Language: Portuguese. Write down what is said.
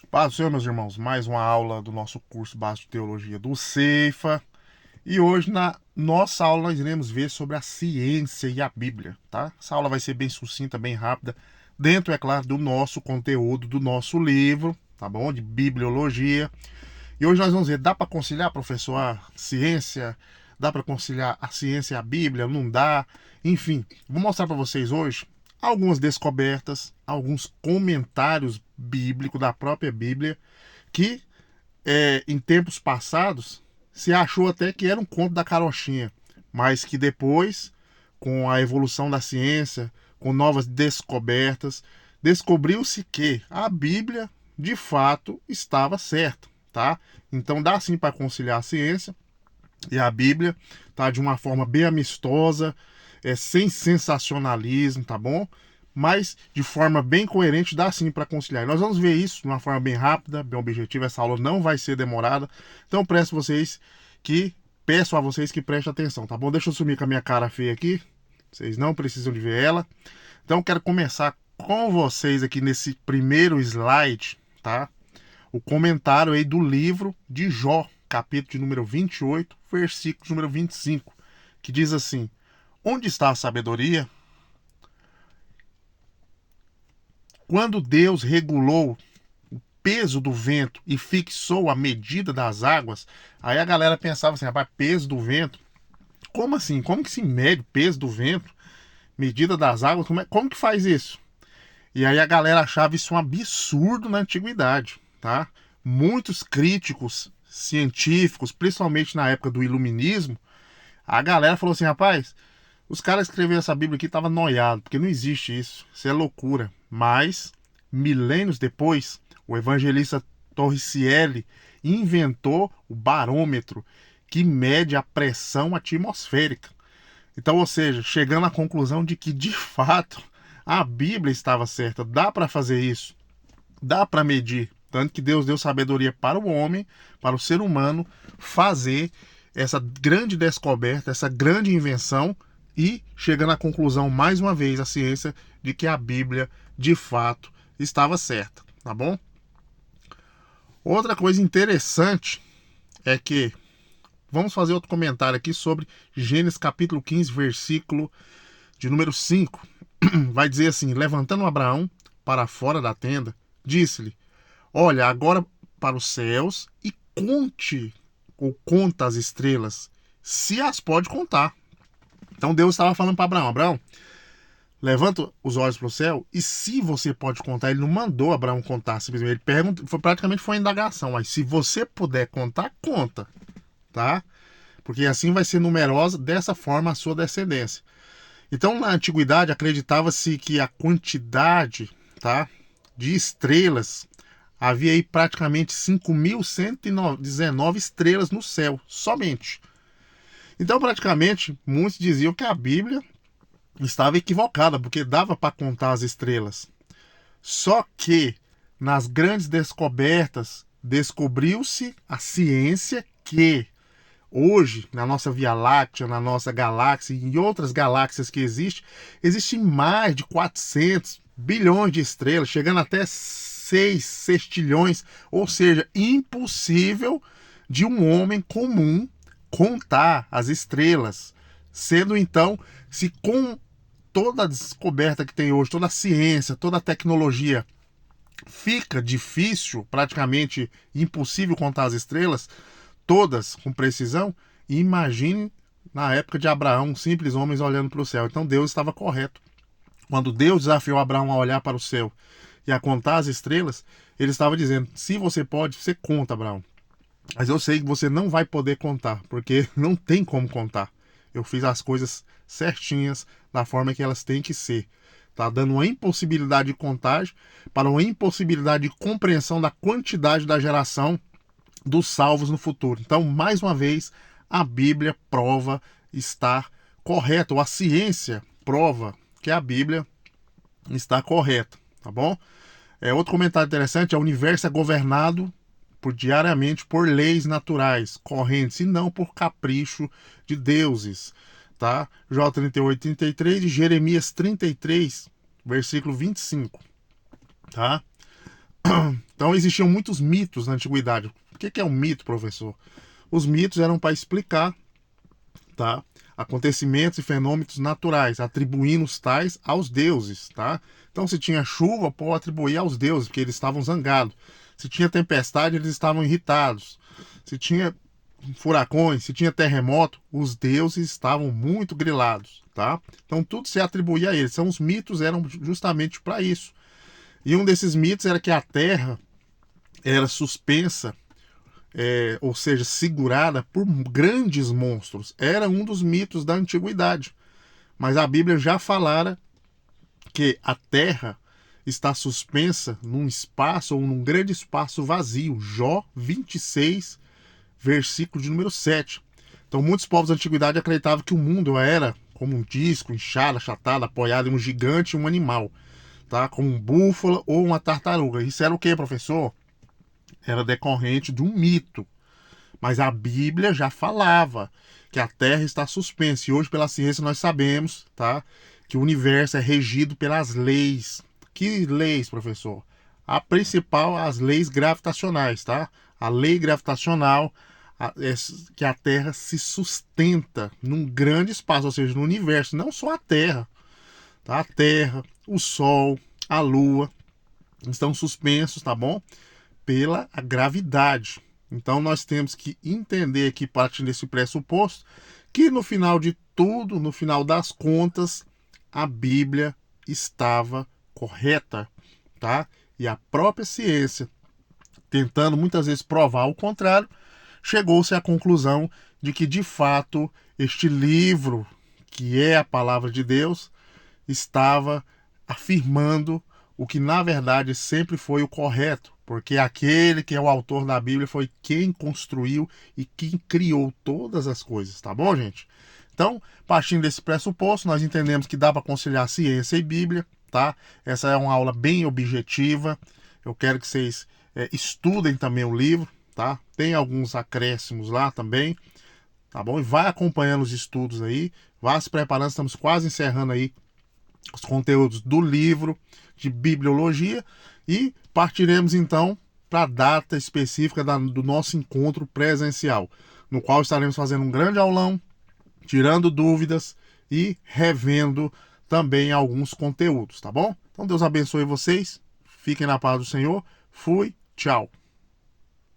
Paz do Senhor, meus irmãos, mais uma aula do nosso curso básico de teologia do Ceifa. E hoje, na nossa aula, nós iremos ver sobre a ciência e a Bíblia, tá? Essa aula vai ser bem sucinta, bem rápida, dentro, é claro, do nosso conteúdo, do nosso livro, tá bom? De bibliologia. E hoje nós vamos ver, dá para conciliar, professor, a ciência? Dá para conciliar a ciência e a Bíblia? Não dá? Enfim, vou mostrar para vocês hoje algumas descobertas, alguns comentários bíblicos da própria Bíblia que em tempos passados se achou até que era um conto da carochinha, mas que depois, com a evolução da ciência, com novas descobertas, descobriu-se que a Bíblia de fato estava certa, tá? Então dá sim para conciliar a ciência e a Bíblia, tá? De uma forma bem amistosa, sem sensacionalismo, tá bom? Mas de forma bem coerente dá sim para conciliar. E nós vamos ver isso de uma forma bem rápida, bem objetiva. Essa aula não vai ser demorada, então peço a vocês que prestem atenção, tá bom? Deixa eu sumir com a minha cara feia aqui. Vocês não precisam de ver ela. Então quero começar com vocês aqui nesse primeiro slide, tá? O comentário aí do livro de Jó, capítulo de número 28, versículo de número 25, que diz assim: Onde está a sabedoria? Quando Deus regulou o peso do vento e fixou a medida das águas, aí a galera pensava assim, rapaz, peso do vento? Como assim? Como que se mede o peso do vento? Medida das águas? Como que faz isso? E aí a galera achava isso um absurdo na antiguidade, tá? Muitos críticos científicos, principalmente na época do iluminismo, a galera falou assim, rapaz, os caras que escreveram essa Bíblia aqui estavam noiados, porque não existe isso, isso é loucura. Mas, milênios depois, o evangelista Torricelli inventou o barômetro, que mede a pressão atmosférica. Então, ou seja, chegando à conclusão de que, de fato, a Bíblia estava certa, dá para fazer isso, dá para medir. Tanto que Deus deu sabedoria para o homem, para o ser humano, fazer essa grande descoberta, essa grande invenção e chegando à conclusão, mais uma vez, a ciência, de que a Bíblia, de fato, estava certa, tá bom? Outra coisa interessante é que, vamos fazer outro comentário aqui sobre Gênesis capítulo 15, versículo de número 5. Vai dizer assim: levantando Abraão para fora da tenda, disse-lhe: Olha agora para os céus e conte, ou conta as estrelas, se as pode contar. Então Deus estava falando para Abraão: Abraão, levanta os olhos para o céu e se você pode contar. Ele não mandou Abraão contar, simplesmente. Ele pergunta, praticamente foi uma indagação. Mas se você puder contar, conta, tá? Porque assim vai ser numerosa dessa forma a sua descendência. Então, na antiguidade, acreditava-se que a quantidade, tá, de estrelas, havia aí praticamente 5.119 estrelas no céu, somente. Então, praticamente, muitos diziam que a Bíblia estava equivocada, porque dava para contar as estrelas. Só que, nas grandes descobertas, descobriu-se a ciência que hoje, na nossa Via Láctea, na nossa galáxia e em outras galáxias que existem mais de 400 bilhões de estrelas, chegando até 6 sextilhões, ou seja, impossível de um homem comum contar as estrelas. Sendo então, se com toda a descoberta que tem hoje, toda a ciência, toda a tecnologia, fica difícil, praticamente impossível contar as estrelas, todas com precisão, e imagine na época de Abraão, simples homens olhando para o céu. Então Deus estava correto. Quando Deus desafiou Abraão a olhar para o céu e a contar as estrelas, ele estava dizendo: se você pode, você conta, Abraão. Mas eu sei que você não vai poder contar, porque não tem como contar. Eu fiz as coisas certinhas da forma que elas têm que ser. Tá dando uma impossibilidade de contagem para uma impossibilidade de compreensão da quantidade da geração dos salvos no futuro. Então, mais uma vez, a Bíblia prova estar correta, ou a ciência prova que a Bíblia está correta, tá bom? Outro comentário interessante: o universo é governado diariamente por leis naturais, correntes, e não por capricho de deuses, tá? Jó 38, 33 e Jeremias 33, versículo 25, tá? Então existiam muitos mitos na antiguidade. O que é um mito, professor? Os mitos eram para explicar, tá, acontecimentos e fenômenos naturais, atribuindo os tais aos deuses, tá? Então, se tinha chuva, pode atribuir aos deuses, porque eles estavam zangados. Se tinha tempestade, eles estavam irritados. Se tinha furacões, se tinha terremoto, os deuses estavam muito grilados, tá? Então, tudo se atribuía a eles. Então, os mitos eram justamente para isso. E um desses mitos era que a Terra era suspensa, ou seja, segurada por grandes monstros. Era um dos mitos da antiguidade. Mas a Bíblia já falara que a Terra está suspensa num espaço ou num grande espaço vazio. Jó 26, versículo de número 7. Então, muitos povos da antiguidade acreditavam que o mundo era como um disco, inchado, achatado, apoiado em um gigante e um animal, tá? Como um búfalo ou uma tartaruga. Isso era o que, professor? Era decorrente de um mito. Mas a Bíblia já falava que a Terra está suspensa. E hoje, pela ciência, nós sabemos, tá, que o universo é regido pelas leis. Que leis, professor? A principal, as leis gravitacionais, tá? A lei gravitacional é que a Terra se sustenta num grande espaço, ou seja, no universo, não só a Terra, tá? A Terra, o Sol, a Lua estão suspensos, tá bom? Pela gravidade. Então nós temos que entender aqui, partindo desse pressuposto, que no final de tudo, no final das contas, a Bíblia estava correta, tá? E a própria ciência, tentando muitas vezes provar o contrário, chegou-se à conclusão de que, de fato, este livro, que é a palavra de Deus, estava afirmando o que na verdade sempre foi o correto, porque aquele que é o autor da Bíblia foi quem construiu e quem criou todas as coisas, tá bom, gente? Então, partindo desse pressuposto, nós entendemos que dá para conciliar ciência e Bíblia, tá? Essa é uma aula bem objetiva. Eu quero que vocês estudem também o livro, tá? Tem alguns acréscimos lá também, tá bom? E vai acompanhando os estudos aí, vá se preparando, estamos quase encerrando aí os conteúdos do livro de bibliologia e partiremos então para a data específica do nosso encontro presencial, no qual estaremos fazendo um grande aulão, tirando dúvidas e revendo também alguns conteúdos, tá bom? Então Deus abençoe vocês, fiquem na paz do Senhor, fui, tchau.